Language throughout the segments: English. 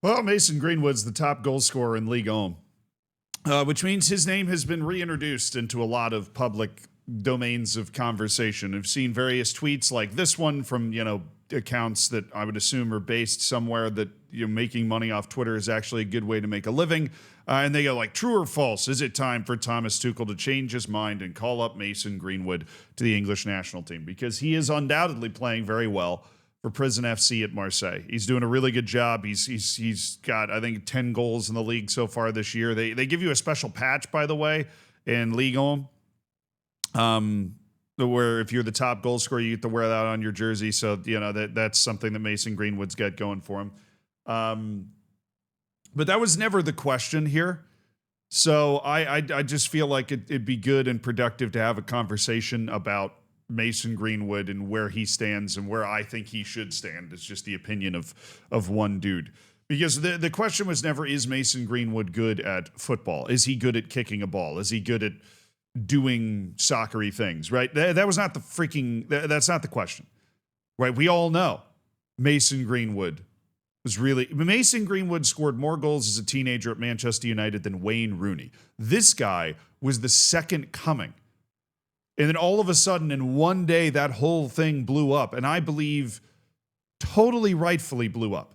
Well, Mason Greenwood's the top goal scorer in League One, which means his name has been reintroduced into a lot of public domains of conversation. I've seen various tweets like this one from, accounts that I would assume are based somewhere that making money off Twitter is actually a good way to make a living. And they go like, true or false, is it time for Thomas Tuchel to change his mind and call up Mason Greenwood to the English national team? Because he is undoubtedly playing very well for Prison FC at Marseille. He's doing a really good job. He's got, I think, 10 goals in the league so far this year. They give you a special patch, by the way, in Ligue 1. Where if you're the top goal scorer, you get to wear that on your jersey. So, that's something that Mason Greenwood's got going for him. But that was never the question here. So I just feel like it'd be good and productive to have a conversation about Mason Greenwood and where he stands and where I think he should stand. It's just the opinion of one dude. Because the question was never, is Mason Greenwood good at football? Is he good at kicking a ball? Is he good at doing soccery things, right? That was not that's not the question, right? We all know Mason Greenwood Mason Greenwood scored more goals as a teenager at Manchester United than Wayne Rooney. This guy was the second coming. And then all of a sudden, in one day, that whole thing blew up. And I believe totally rightfully blew up.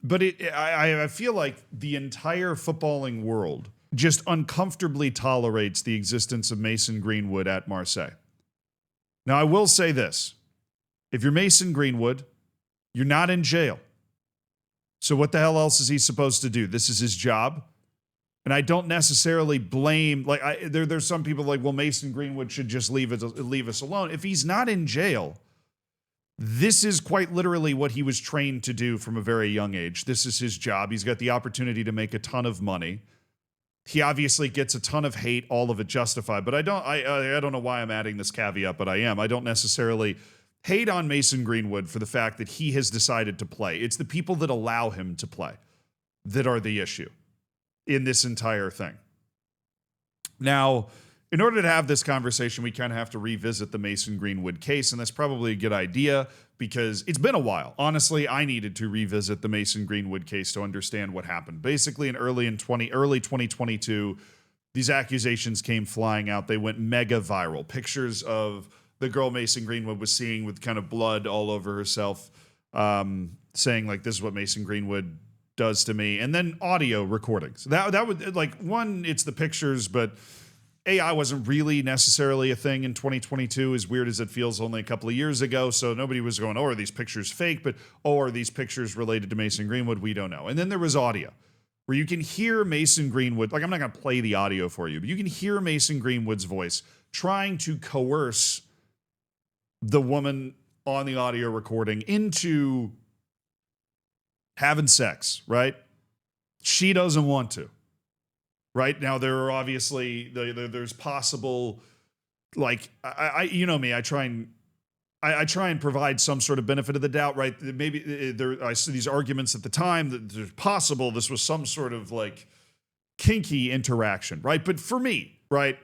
But I feel like the entire footballing world just uncomfortably tolerates the existence of Mason Greenwood at Marseille. Now, I will say this. If you're Mason Greenwood, you're not in jail. So what the hell else is he supposed to do? This is his job. And I don't necessarily blame, there's some people like, well, Mason Greenwood should just leave us alone. If he's not in jail, this is quite literally what he was trained to do from a very young age. This is his job. He's got the opportunity to make a ton of money. He obviously gets a ton of hate, all of it justified. But I don't know why I'm adding this caveat, but I am. I don't necessarily hate on Mason Greenwood for the fact that he has decided to play. It's the people that allow him to play that are the issue in this entire thing. Now, in order to have this conversation, we kind of have to revisit the Mason Greenwood case, and that's probably a good idea because it's been a while. Honestly, I needed to revisit the Mason Greenwood case to understand what happened. Basically, in early 2022, these accusations came flying out. They went mega viral. Pictures of the girl Mason Greenwood was seeing with kind of blood all over herself, saying like, this is what Mason Greenwood does to me. And then audio recordings. That would, like, one, it's the pictures, but AI wasn't really necessarily a thing in 2022, as weird as it feels only a couple of years ago. So nobody was going, oh, are these pictures fake? But, oh, are these pictures related to Mason Greenwood? We don't know. And then there was audio where you can hear Mason Greenwood. Like, I'm not going to play the audio for you, but you can hear Mason Greenwood's voice trying to coerce the woman on the audio recording into having sex, right? She doesn't want to. Right now, there are obviously there's possible, like, I you know me, I try and provide some sort of benefit of the doubt, right? Maybe I see these arguments at the time that there's possible this was some sort of like kinky interaction, right? But for me, right,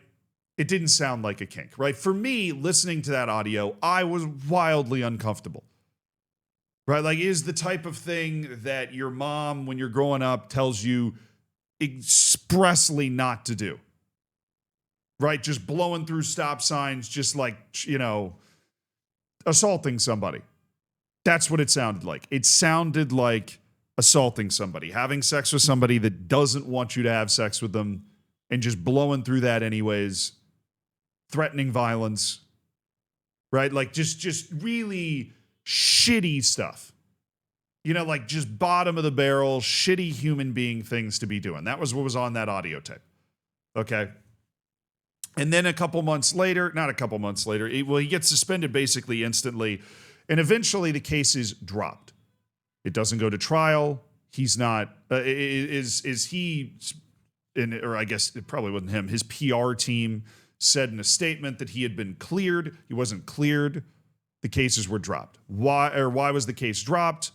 it didn't sound like a kink, right? For me, listening to that audio, I was wildly uncomfortable. Right? Like, is the type of thing that your mom, when you're growing up, tells you expressly not to do. Right? Just blowing through stop signs, just like, assaulting somebody. That's what it sounded like. It sounded like assaulting somebody, having sex with somebody that doesn't want you to have sex with them, and just blowing through that anyways, threatening violence. Right? Like, just really shitty stuff, like just bottom of the barrel, shitty human being things to be doing. That was what was on that audio tape. Okay. And then not a couple months later, he gets suspended basically instantly. And eventually the case is dropped. It doesn't go to trial. He's not, or I guess it probably wasn't him. His PR team said in a statement that he had been cleared. He wasn't cleared. The cases were dropped. Why was the case dropped?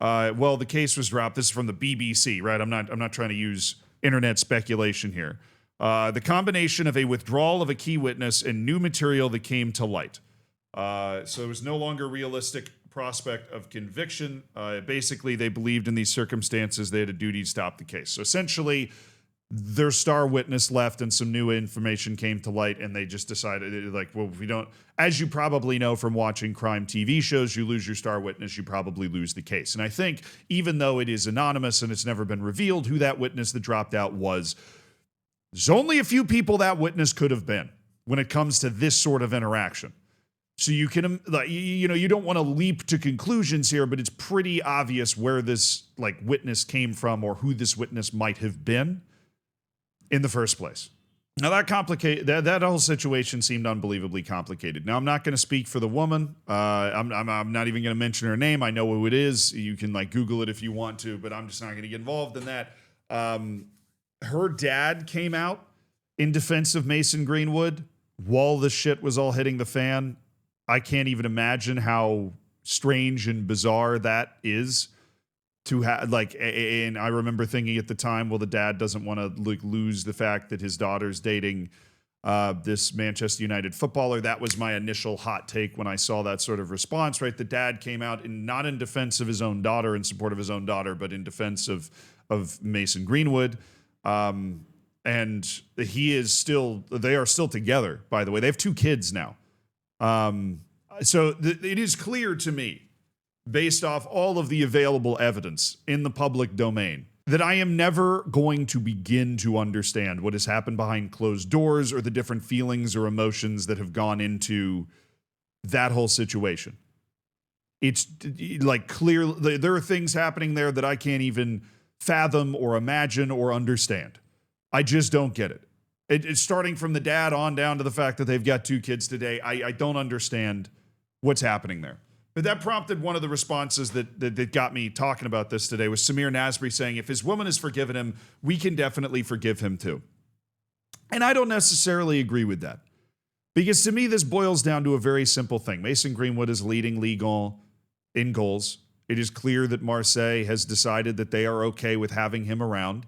Well, the case was dropped. This is from the BBC, right? I'm not trying to use internet speculation here. The combination of a withdrawal of a key witness and new material that came to light. So it was no longer realistic prospect of conviction. Basically, they believed in these circumstances they had a duty to stop the case. So essentially, their star witness left and some new information came to light, and they just decided, like, well, if we don't, as you probably know from watching crime TV shows, you lose your star witness, you probably lose the case. And I think even though it is anonymous and it's never been revealed who that witness that dropped out was, there's only a few people that witness could have been when it comes to this sort of interaction. So you can, like, you don't want to leap to conclusions here, but it's pretty obvious where this like witness came from or who this witness might have been in the first place. Now that whole situation seemed unbelievably complicated. Now I'm not going to speak for the woman. I'm not even going to mention her name. I know who it is. You can like Google it if you want to, but I'm just not going to get involved in that. Her dad came out in defense of Mason Greenwood while the shit was all hitting the fan. I can't even imagine how strange and bizarre that is to have, like, and I remember thinking at the time, well, the dad doesn't want to lose the fact that his daughter's dating this Manchester United footballer. That was my initial hot take when I saw that sort of response, right? The dad came out not in defense of his own daughter, in support of his own daughter, but in defense of Mason Greenwood. And they are still together, by the way. They have 2 kids now. So it is clear to me, based off all of the available evidence in the public domain, that I am never going to begin to understand what has happened behind closed doors or the different feelings or emotions that have gone into that whole situation. It's like clear, there are things happening there that I can't even fathom or imagine or understand. I just don't get it. It's starting from the dad on down to the fact that they've got 2 kids today. I don't understand what's happening there. But that prompted one of the responses that got me talking about this today was Samir Nasri saying, if his woman has forgiven him, we can definitely forgive him too. And I don't necessarily agree with that. Because to me, this boils down to a very simple thing. Mason Greenwood is leading Ligue 1 in goals. It is clear that Marseille has decided that they are okay with having him around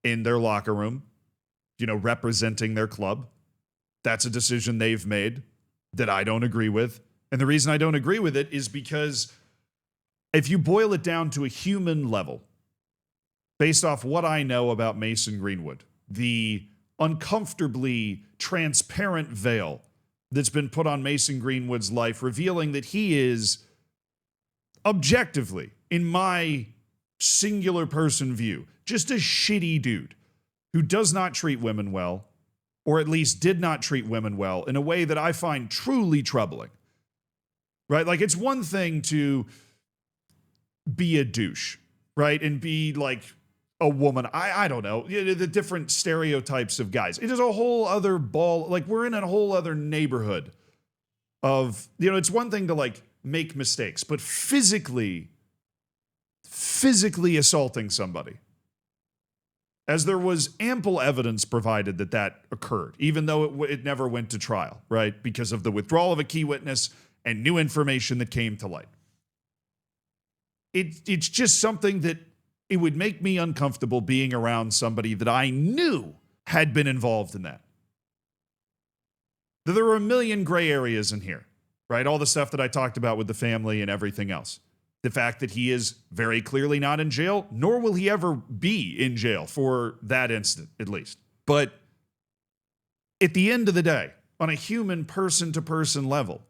in their locker room, representing their club. That's a decision they've made that I don't agree with. And the reason I don't agree with it is because if you boil it down to a human level, based off what I know about Mason Greenwood, the uncomfortably transparent veil that's been put on Mason Greenwood's life, revealing that he is objectively, in my singular person view, just a shitty dude who does not treat women well, or at least did not treat women well in a way that I find truly troubling. Right? Like, it's one thing to be a douche, right? And be like a woman. I don't know. The different stereotypes of guys. It is a whole other ball. Like, we're in a whole other neighborhood of, it's one thing to like make mistakes, but physically assaulting somebody, as there was ample evidence provided that occurred, even though it never went to trial, right? Because of the withdrawal of a key witness and new information that came to light. It's just something that it would make me uncomfortable being around somebody that I knew had been involved in that. There were a million gray areas in here, right? All the stuff that I talked about with the family and everything else. The fact that he is very clearly not in jail, nor will he ever be in jail for that incident, at least. But at the end of the day, on a human person-to-person level,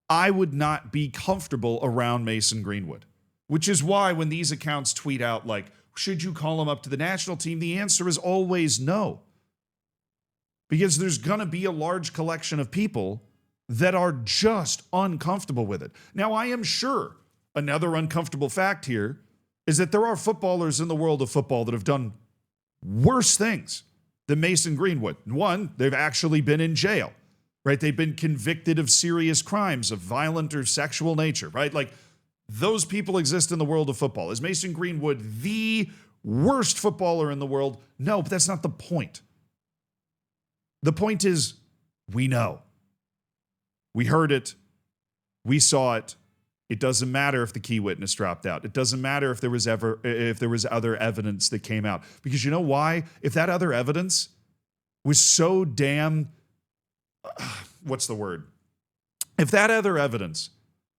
I would not be comfortable around Mason Greenwood, which is why when these accounts tweet out, like, should you call him up to the national team? The answer is always no. Because there's going to be a large collection of people that are just uncomfortable with it. Now, I am sure another uncomfortable fact here is that there are footballers in the world of football that have done worse things than Mason Greenwood. One, they've actually been in jail, right? They've been convicted of serious crimes of violent or sexual nature, right? Like, those people exist in the world of football. Is Mason Greenwood the worst footballer in the world? No, but that's not the point. The point is, we know. We heard it. We saw it. It doesn't matter if the key witness dropped out. It doesn't matter if there was other evidence that came out. Because you know why? If that other evidence was so damn, what's the word? If that other evidence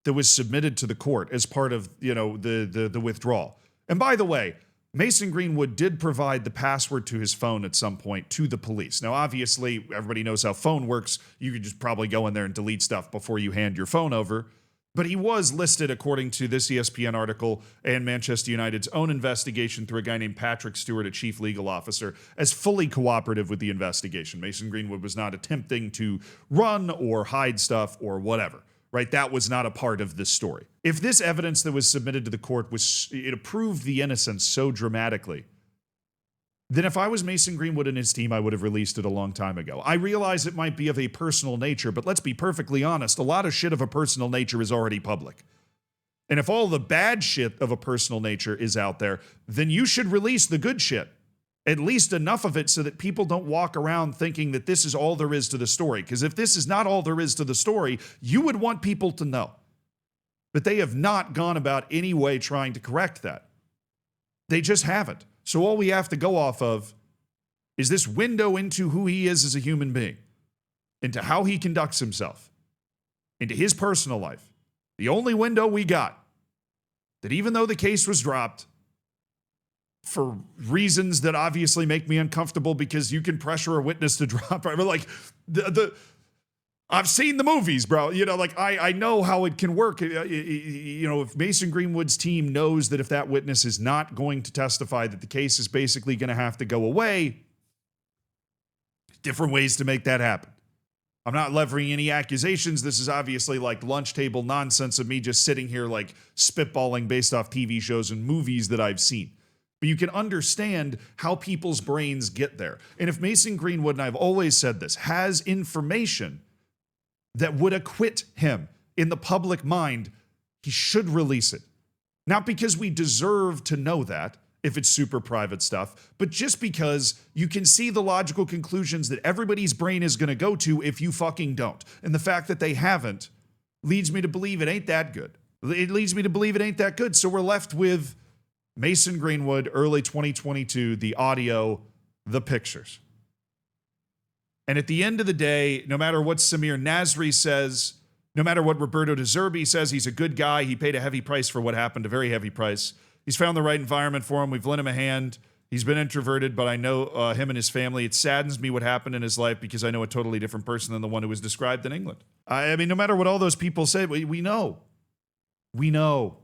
that was submitted to the court as part of, the withdrawal. And by the way, Mason Greenwood did provide the password to his phone at some point to the police. Now, obviously, everybody knows how phone works. You could just probably go in there and delete stuff before you hand your phone over. But he was listed, according to this ESPN article and Manchester United's own investigation through a guy named Patrick Stewart, a chief legal officer, as fully cooperative with the investigation. Mason Greenwood was not attempting to run or hide stuff or whatever, right? That was not a part of this story. If this evidence that was submitted to the court it proved the innocence so dramatically, then if I was Mason Greenwood and his team, I would have released it a long time ago. I realize it might be of a personal nature, but let's be perfectly honest, a lot of shit of a personal nature is already public. And if all the bad shit of a personal nature is out there, then you should release the good shit. At least enough of it so that people don't walk around thinking that this is all there is to the story. Because if this is not all there is to the story, you would want people to know. But they have not gone about any way trying to correct that. They just haven't. So all we have to go off of is this window into who he is as a human being, into how he conducts himself, into his personal life. The only window we got, that even though the case was dropped, for reasons that obviously make me uncomfortable because you can pressure a witness to drop, right? But like I've seen the movies, bro. I know how it can work. If Mason Greenwood's team knows that if that witness is not going to testify, that the case is basically going to have to go away, different ways to make that happen. I'm not levying any accusations. This is obviously like lunch table nonsense of me just sitting here like spitballing based off TV shows and movies that I've seen. But you can understand how people's brains get there. And if Mason Greenwood, and I've always said this, has information that would acquit him in the public mind, he should release it. Not because we deserve to know that, if it's super private stuff, but just because you can see the logical conclusions that everybody's brain is going to go to if you fucking don't. And the fact that they haven't leads me to believe it ain't that good. It leads me to believe it ain't that good. So we're left with Mason Greenwood, early 2022, the audio, the pictures. And at the end of the day, no matter what Samir Nasri says, no matter what Roberto De Zerbi says, he's a good guy. He paid a heavy price for what happened, a very heavy price. He's found the right environment for him. We've lent him a hand. He's been introverted, but I know him and his family. It saddens me what happened in his life because I know a totally different person than the one who was described in England. I mean, no matter what all those people say, we know. We know.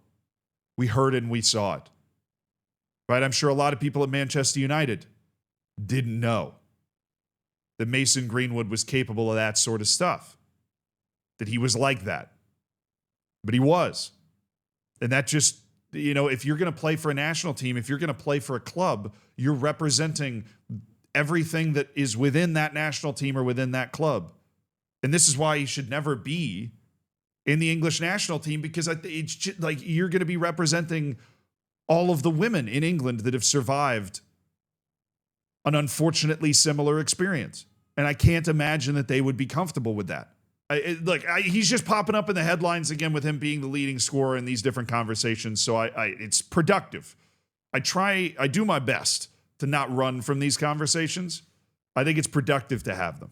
We heard it and we saw it. Right? I'm sure a lot of people at Manchester United didn't know that Mason Greenwood was capable of that sort of stuff, that he was like that. But he was. And that just, if you're going to play for a national team, if you're going to play for a club, you're representing everything that is within that national team or within that club. And this is why he should never be in the English national team, because it's just, like, you're going to be representing all of the women in England that have survived an unfortunately similar experience. And I can't imagine that they would be comfortable with that. He's just popping up in the headlines again with him being the leading scorer in these different conversations. So it's productive. I do my best to not run from these conversations. I think it's productive to have them.